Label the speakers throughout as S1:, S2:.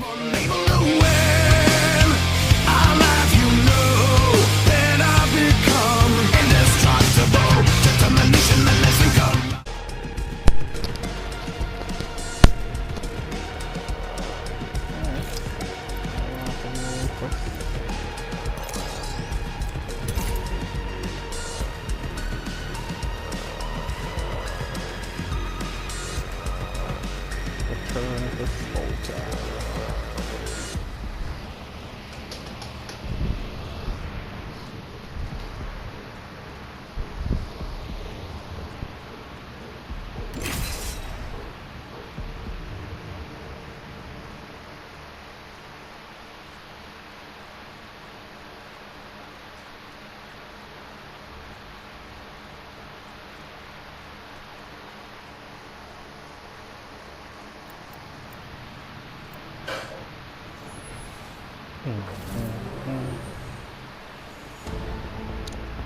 S1: Unable to win our life, you know, then I've become indestructible. Determination, the lesson come.
S2: Return to Folter.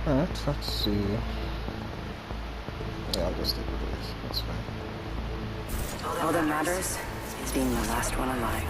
S2: Alright, let's see. Yeah, I'll just stick with this. That's fine.
S3: All that matters is being the last one alive.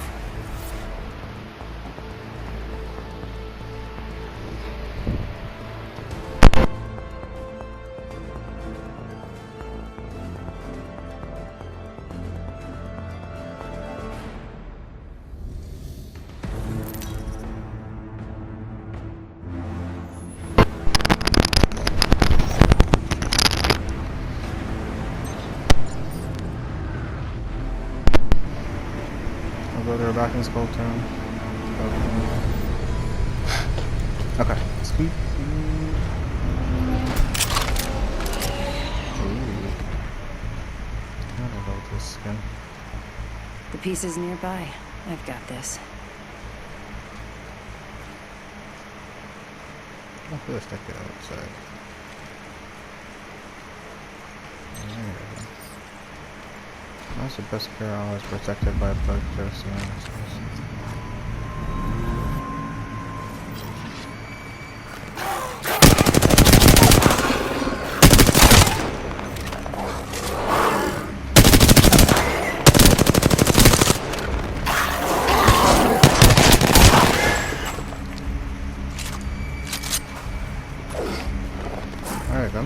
S2: I'll go there back in Skull Town. Okay, sweet. Ooh. I don't know this skin.
S3: The piece is nearby. I've got this.
S2: I'll put a stick it outside. There we go. That's the best pair always protected by bug jersey. There you go.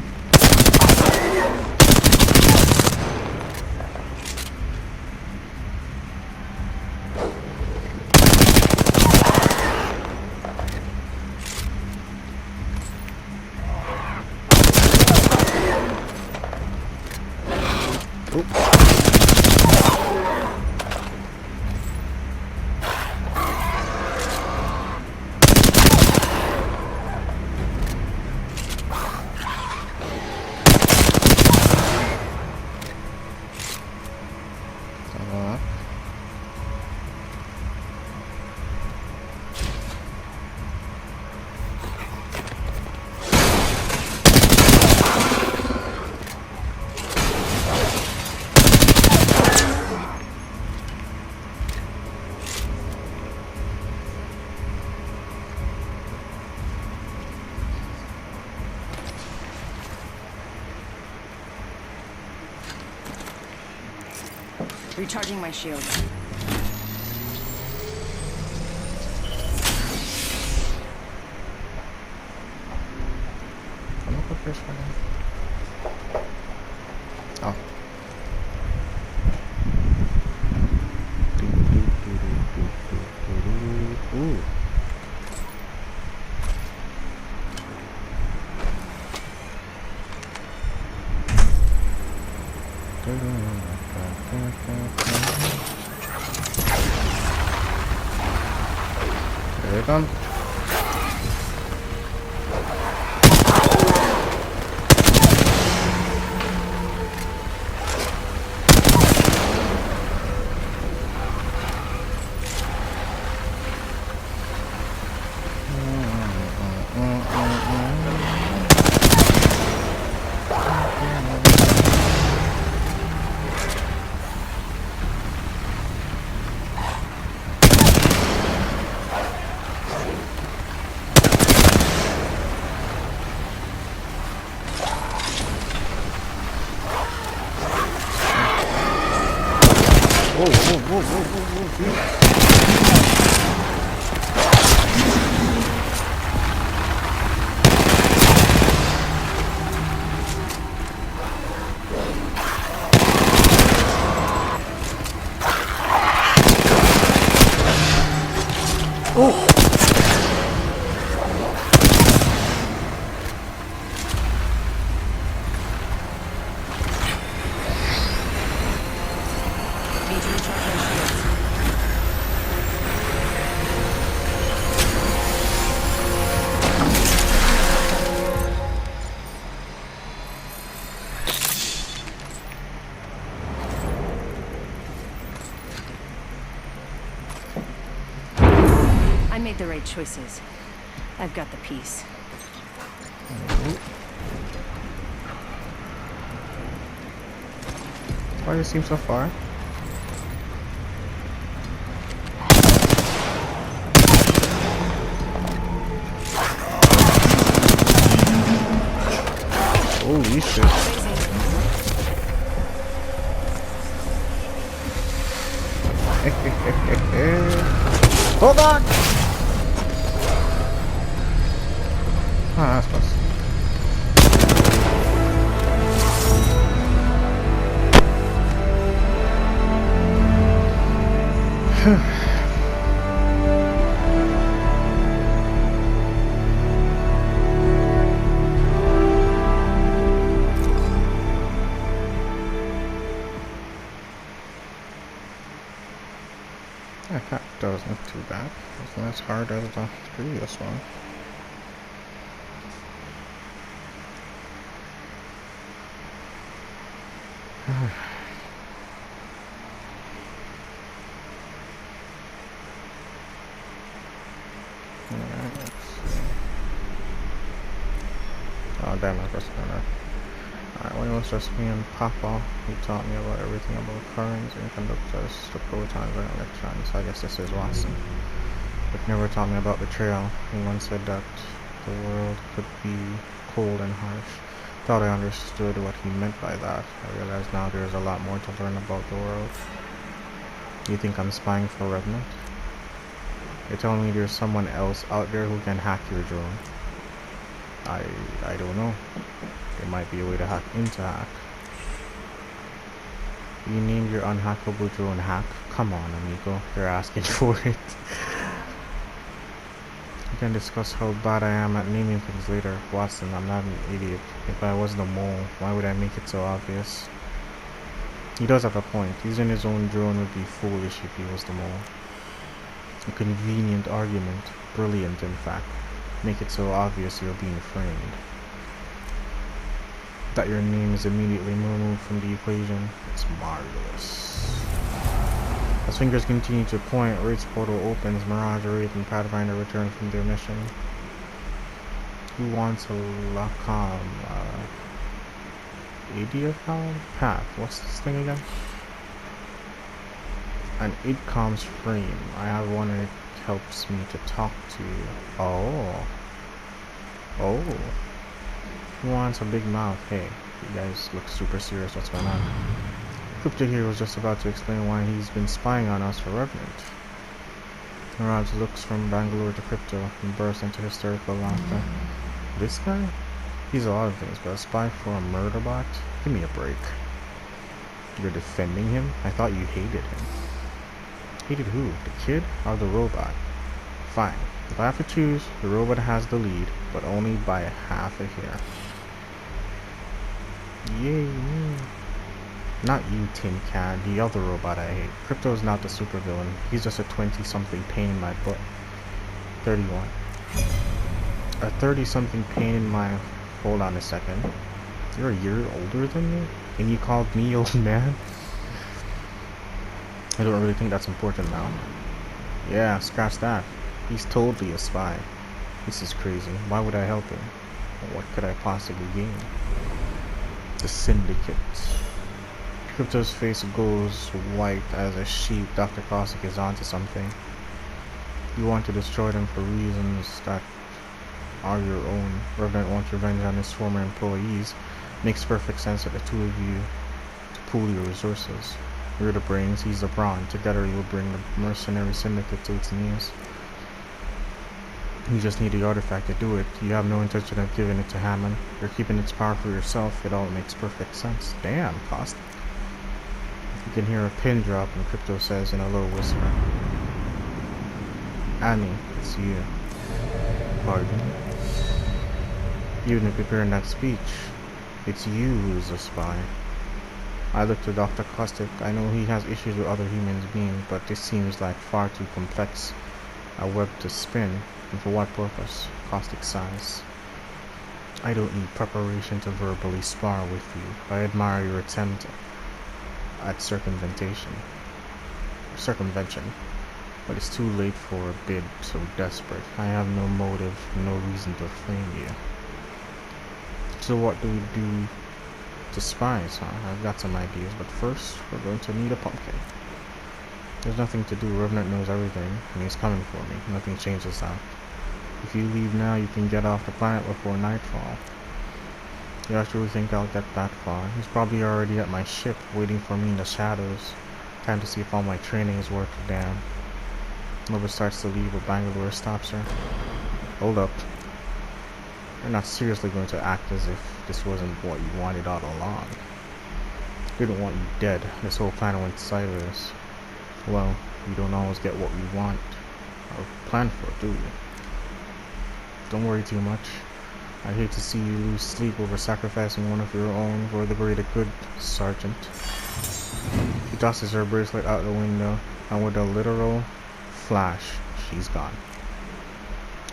S3: Recharging my shields.
S2: I'm gonna go first for now. Oh. Ooh. There you come. Whoa, whoa, whoa, whoa, whoa, whoa, whoa. Oh!
S3: Need to recharge my shields. I made the right choices. I've got the piece.
S2: Why do you seem so far? Holy shit. Hold on! Ah, that's close. That wasn't too bad. It wasn't as hard as the previous one. Alright, let's see. Oh damn, I pressed that. Alright, when it was just me and Papa, he taught me about everything about currents and conductors, the protons and electrons. I guess this is Wattson. But never taught me about betrayal. He once said that the world could be cold and harsh. Thought I understood what he meant by that. I realize now there's a lot more to learn about the world. You think I'm spying for Revenant? You're telling me there's someone else out there who can hack your drone? I don't know. There might be a way to hack into hack. You named your unhackable drone Hack? Come on, amigo. You're asking for it. We can discuss how bad I am at naming things later. Wattson, I'm not an idiot. If I was the mole, why would I make it so obvious? He does have a point. Using his own drone would be foolish if he was the mole. A convenient argument. Brilliant, in fact. Make it so obvious you're being framed. That your name is immediately removed from the equation. It's marvelous. As fingers continue to point, Wraith's portal opens. Mirage, Wraith, and Pathfinder return from their mission. Who wants a Lacom? Idiocom? Path. What's this thing again? An idcom's frame. I have one and it helps me to talk to you. Oh. Who wants a big mouth? Hey, you guys look super serious. What's going on? Crypto here was just about to explain why he's been spying on us for Revenant. Mirage looks from Bangalore to Crypto and bursts into hysterical laughter. This guy? He's a lot of things, but a spy for a murder bot? Give me a break. You're defending him? I thought you hated him. Hated who? The kid or the robot? Fine. If I have to choose, the robot has the lead, but only by half a hair. Yay me. Not you, Tin Can, the other robot I hate. Crypto's not the supervillain. He's just a 20-something pain in my butt. 31. A 30-something pain in my... Hold on a second. You're a year older than me? And you called me old man? I don't really think that's important now. Yeah, scratch that. He's totally a spy. This is crazy. Why would I help him? What could I possibly gain? The Syndicate. Crypto's face goes white as a sheep. Dr. Caustic is onto something. You want to destroy them for reasons that are your own. Revenant wants revenge on his former employees. Makes perfect sense that the two of you to pool your resources. You're the brains, he's the brawn. Together you'll bring the mercenary syndicate to its knees. You just need the artifact to do it. You have no intention of giving it to Hammond. You're keeping its power for yourself. It all makes perfect sense. Damn, Caustic. You can hear a pin drop and Crypto says in a low whisper. Annie, it's you. Pardon? Even if preparing that speech, it's you who's a spy. I looked to Dr. Caustic. I know he has issues with other human beings, but this seems like far too complex a web to spin. And for what purpose? Caustic sighs. I don't need preparation to verbally spar with you. I admire your attempt at circumvention, but it's too late for a bid so desperate. I have no motive, no reason to flame you. So what do we do to spies, huh? I've got some ideas, but first we're going to need a pumpkin. There's nothing to do. Revenant knows everything, and he's coming for me. Nothing changes that. If you leave now, you can get off the planet before nightfall. You actually think I'll get that far? He's probably already at my ship, waiting for me in the shadows. Time to see if all my training is worth a damn. Nova starts to leave, but Bangalore stops her. Hold up. You're not seriously going to act as if this wasn't what you wanted all along. We didn't want you dead. This whole planet went sideways. Well, we don't always get what we want or plan for, do we? Don't worry too much. I'd hate to see you lose sleep over sacrificing one of your own for the greater good, Sergeant. She tosses her bracelet out the window, and with a literal flash, she's gone.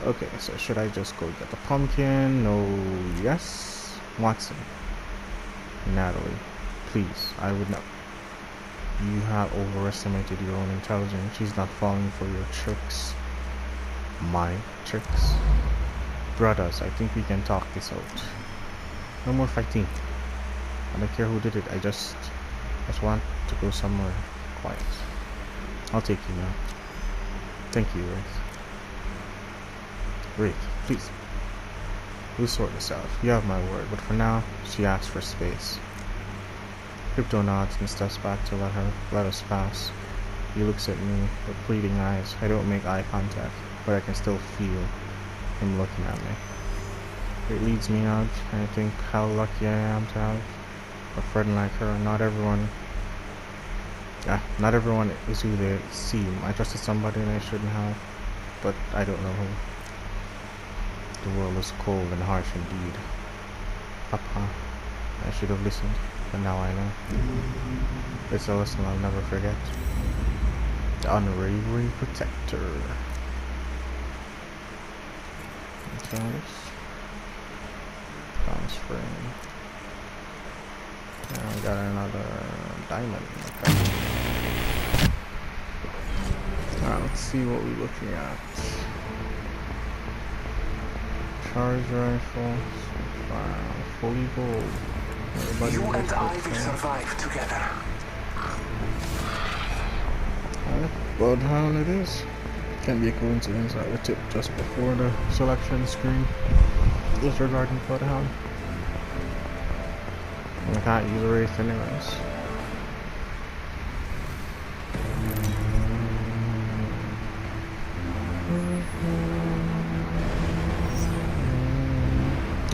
S2: Okay, so should I just go get the pumpkin? No, yes. Wattson. Natalie, please, I would not. You have overestimated your own intelligence. She's not falling for your tricks. My tricks? Brothers, I think we can talk this out. No more fighting. I don't care who did it. I just want to go somewhere quiet. I'll take you now. Thank you, Wraith. Wraith, please. We'll sort this out. You have my word, but for now, she asks for space. Crypto nods and steps back to let us pass. He looks at me with pleading eyes. I don't make eye contact, but I can still feel him looking at me. It leads me out, and I think how lucky I am to have a friend like her. Not everyone is who they seem. I trusted somebody and I shouldn't have, but I don't know who. The world is cold and harsh indeed. Papa, I should have listened, but now I know. It's a lesson I'll never forget. The unwavering protector. Okay. Transferring. Now we got another diamond. Okay. Alright, let's see what we're looking at. Charge rifle. Wow, fully gold. Everybody
S1: You and I will
S2: thing.
S1: survive together.
S2: Bloodhound it is. Can't be a coincidence at the tip just before the selection screen. Disregarding Bloodhound. I can't use a Wraith anyways.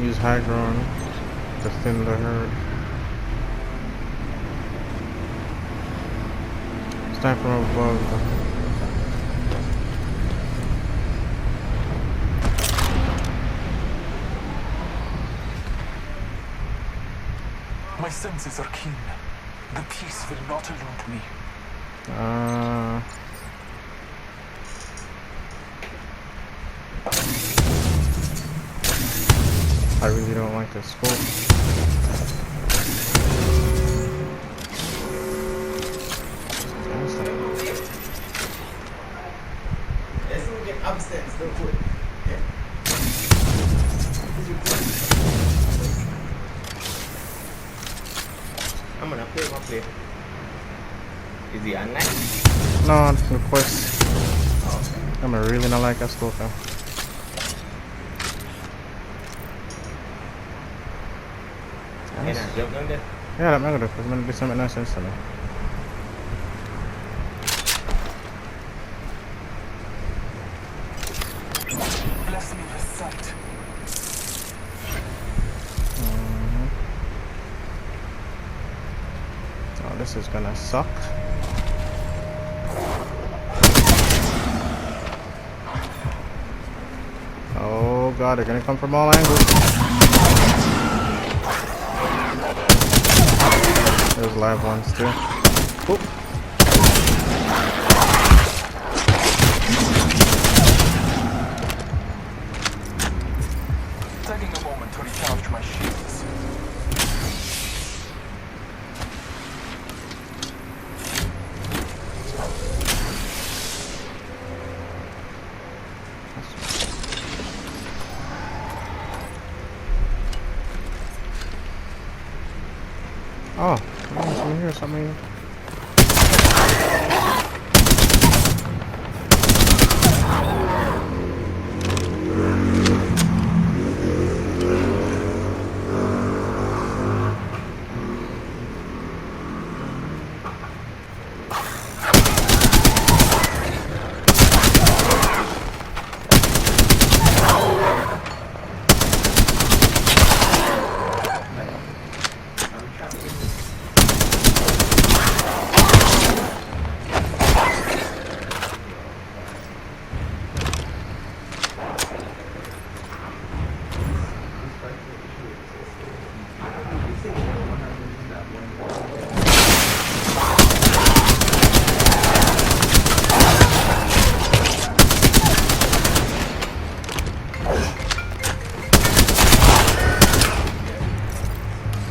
S2: Use Hydron to thin the herd. It's time from above.
S1: My senses are keen. The peace will not elude me.
S2: I really don't like this scope.
S4: Let's not get upstairs, don't put. I'm gonna play my play. Is he unnice?
S2: No, of course. I'm really not like that scope though.
S4: Can I jump down there?
S2: Yeah, that matter because I'm gonna do something nice instantly.
S1: Bless me with sight.
S2: Oh, this is gonna suck. they're gonna come from all angles. There's live ones too. Oop.
S1: Taking a moment to recharge my shields.
S2: Oh, something here, something.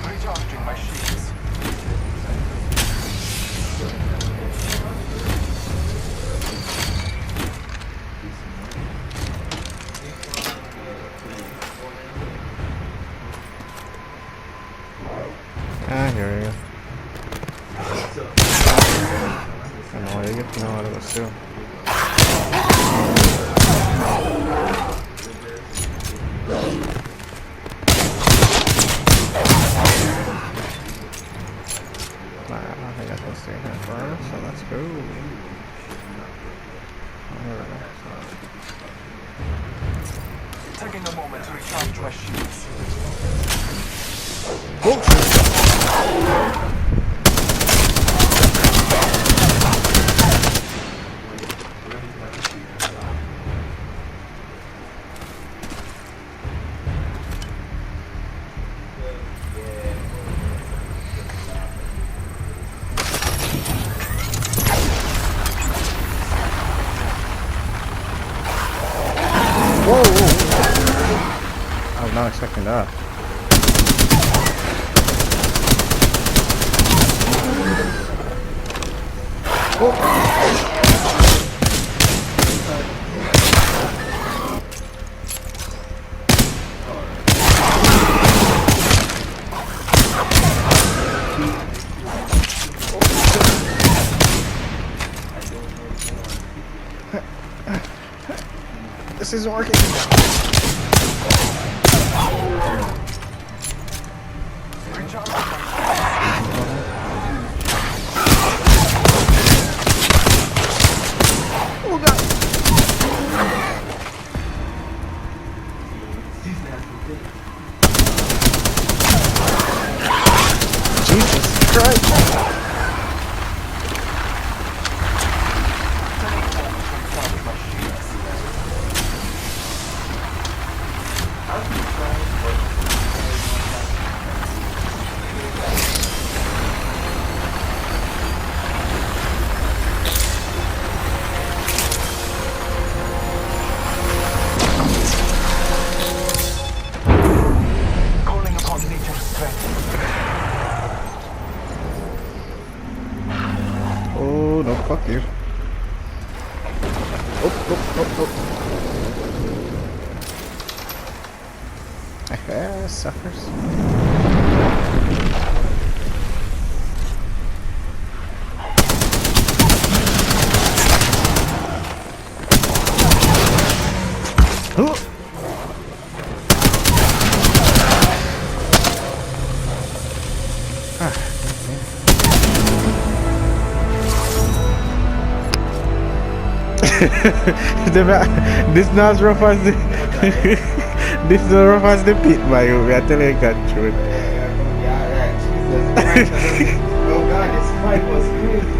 S1: Recharging my shields.
S2: Ah, here we go. I know where you get to know how to go still. I think I can stay here first, so let's go.
S1: Taking a moment to recharge my shields.
S2: Whoa! I was not expecting that. This isn't working. Oh god. Jesus Christ.
S1: Calling upon nature's strength.
S2: Oh no, fuck you. Oh. Suckers. Oh. This not as rough as the this is as rough as the pit, my I tell you, God truth.
S4: Yeah, right. Jesus Christ. Oh God, this fight was crazy.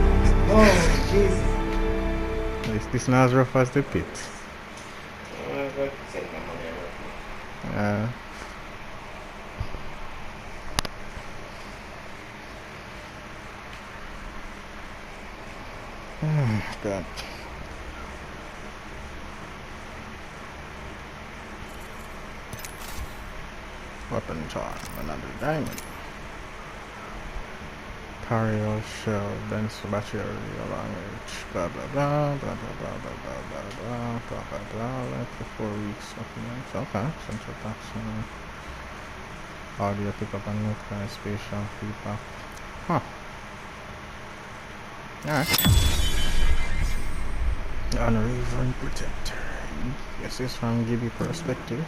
S4: Oh, Jesus.
S2: This not as rough as the pit.
S4: I'm gonna take my money.
S2: Uh, God. Weapon charm, another diamond. Tario shell, dense battery language, blah blah blah, blah blah blah blah blah blah blah blah blah blah, left for 4 weeks, something else. Okay, central taxon. Audio pickup and notify spatial feedback. Huh. Alright. Unwavering protector. Yes, it's from Gibby perspective.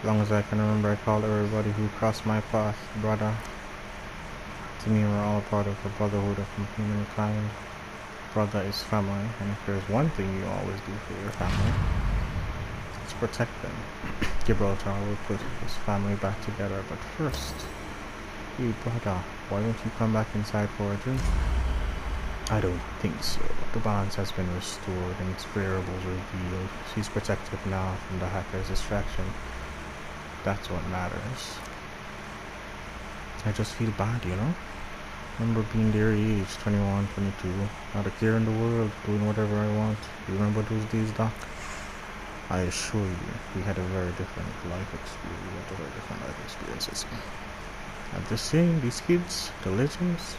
S2: As long as I can remember, I called everybody who crossed my path brother. To me, we're all part of a brotherhood of humankind. Brother is family, and if there's one thing you always do for your family, it's protect them. Gibraltar will put his family back together, but first, hey brother, why don't you come back inside for a drink? I don't think so. The balance has been restored and its variables revealed. She's protected now from the hacker's distraction. That's what matters. I just feel bad, you know? Remember being their age, 21, 22, not a care in the world, doing whatever I want. You remember those days, Doc? I assure you, we had a very different life experience. We had very different life experiences. I'm just saying, these kids, the legends,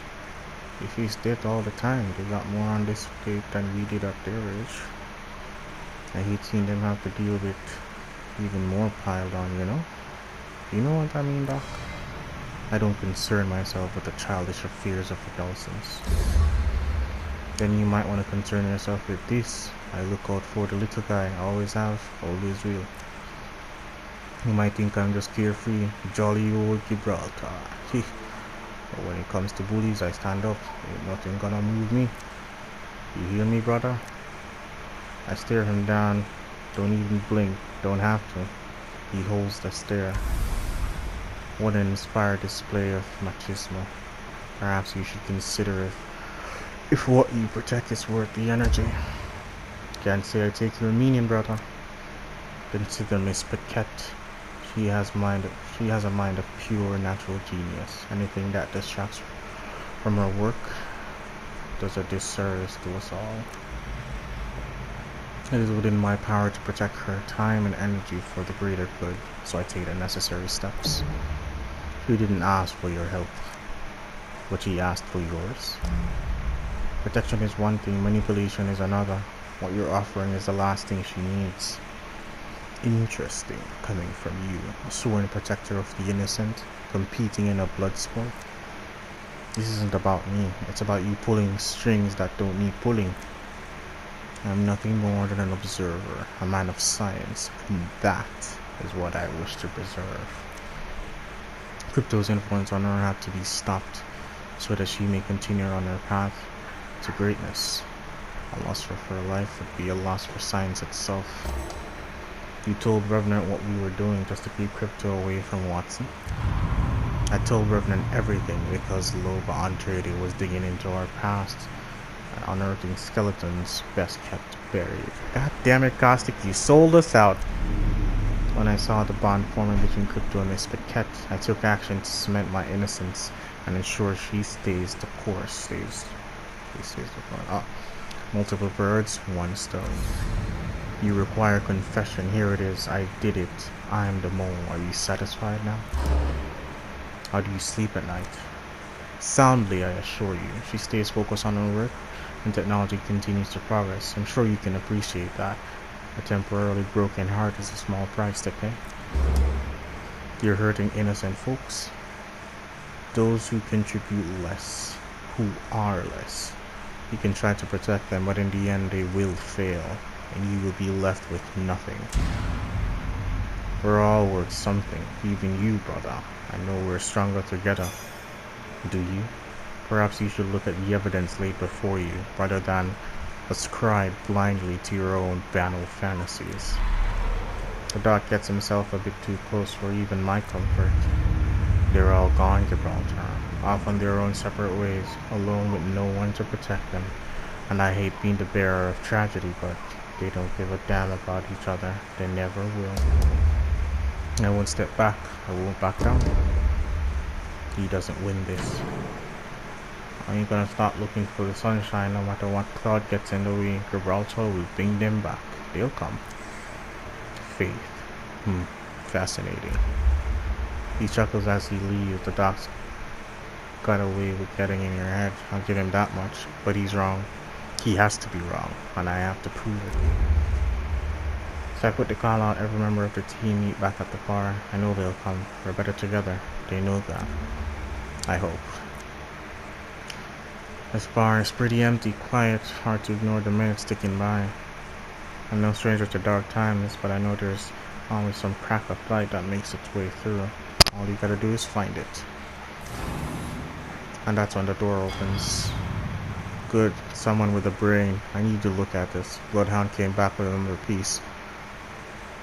S2: they face death all the time. They got more on this plate than we did at their age. I hate seeing them have to deal with even more piled on, you know? You know what I mean, Doc? I don't concern myself with the childish fears of adolescence. Then you might want to concern yourself with this. I look out for the little guy, always have, always will. You might think I'm just carefree, jolly old Gibraltar. But when it comes to bullies, I stand up. Ain't nothing gonna move me. You hear me, brother? I stare him down. Don't even blink. Don't have to. He holds the stare. What an inspired display of machismo. Perhaps you should consider if what you protect is worth the energy. Can't say I take your meaning, brother. Consider Miss Paquette. She has a mind of pure natural genius. Anything that distracts from her work does a disservice to us all. It is within my power to protect her time and energy for the greater good, so I take the necessary steps. She didn't ask for your help, but she asked for yours. Protection is one thing, manipulation is another. What you're offering is the last thing she needs. Interesting, coming from you, a sworn protector of the innocent, competing in a blood sport. This isn't about me, it's about you pulling strings that don't need pulling. I'm nothing more than an observer, a man of science, and that is what I wish to preserve. Crypto's influence on her had to be stopped so that she may continue on her path to greatness. A loss for her life would be a loss for science itself. You told Revenant what we were doing just to keep Crypto away from Wattson. I told Revenant everything because Loba Andrade was digging into our past and unearthing skeletons best kept buried. God damn it, Caustic, you sold us out! When I saw the bond forming between Crypto and Miss Paquette, I took action to cement my innocence and ensure she stays the course. Multiple birds, one stone. You require confession. Here it is. I did it. I am the mole. Are you satisfied now? How do you sleep at night? Soundly, I assure you. She stays focused on her work, and technology continues to progress. I'm sure you can appreciate that. A temporarily broken heart is a small price to pay. You're hurting innocent folks. Those who contribute less, who are less. You can try to protect them, but in the end they will fail, and you will be left with nothing. We're all worth something, even you, brother. I know we're stronger together. Do you? Perhaps you should look at the evidence laid before you, rather than ascribe blindly to your own banal fantasies. The Doc gets himself a bit too close for even my comfort. They're all gone, Gibraltar, off on their own separate ways, alone with no one to protect them. And I hate being the bearer of tragedy, but they don't give a damn about each other. They never will. I won't step back. I won't back down. He doesn't win this. I ain't gonna stop looking for the sunshine no matter what cloud gets in the way. Gibraltar will bring them back. They'll come. Faith. Fascinating. He chuckles as he leaves. The doc's got away with getting in your head. I'll give him that much. But he's wrong. He has to be wrong. And I have to prove it. So I put the call out. Every member of the team meet back at the bar. I know they'll come. We're better together. They know that. I hope. This bar is pretty empty, quiet, hard to ignore the minutes ticking by. I'm no stranger to dark times, but I know there's always some crack of light that makes its way through. All you gotta do is find it. And that's when the door opens. Good, someone with a brain. I need to look at this. Bloodhound came back with another piece.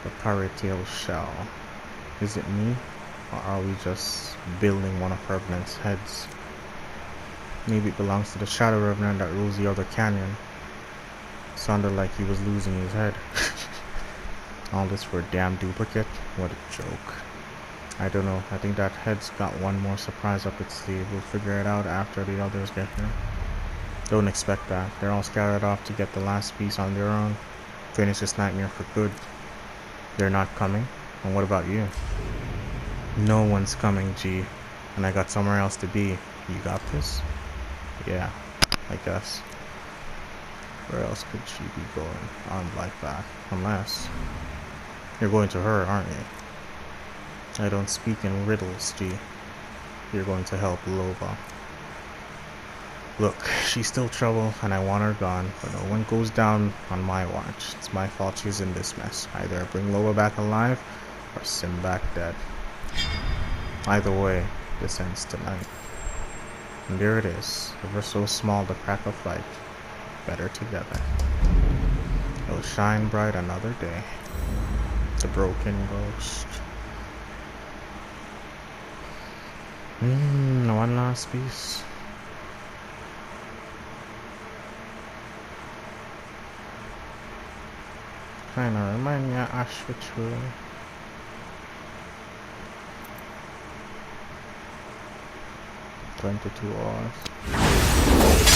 S2: The pirate tail shell. Is it me? Or are we just building one of Revenant's heads? Maybe it belongs to the Shadow Revenant that rules the other canyon. Sounded like he was losing his head. All this for a damn duplicate? What a joke. I don't know. I think that head's got one more surprise up its sleeve. We'll figure it out after the others get here. Don't expect that. They're all scattered off to get the last piece on their own. Finish this nightmare for good. They're not coming? And what about you? No one's coming, G. And I got somewhere else to be. You got this? Yeah, I guess. Where else could she be going on like that? Unless you're going to her, aren't you? I don't speak in riddles, G. You're going to help Lova. Look, she's still trouble and I want her gone, but no one goes down on my watch. It's my fault she's in this mess. Either I bring Lova back alive or send back dead. Either way, this ends tonight. And there it is, ever so small the crack of light. Better together. It'll shine bright another day. The broken ghost. One last piece. Kinda remind me of Ash Ritual. $22 hours.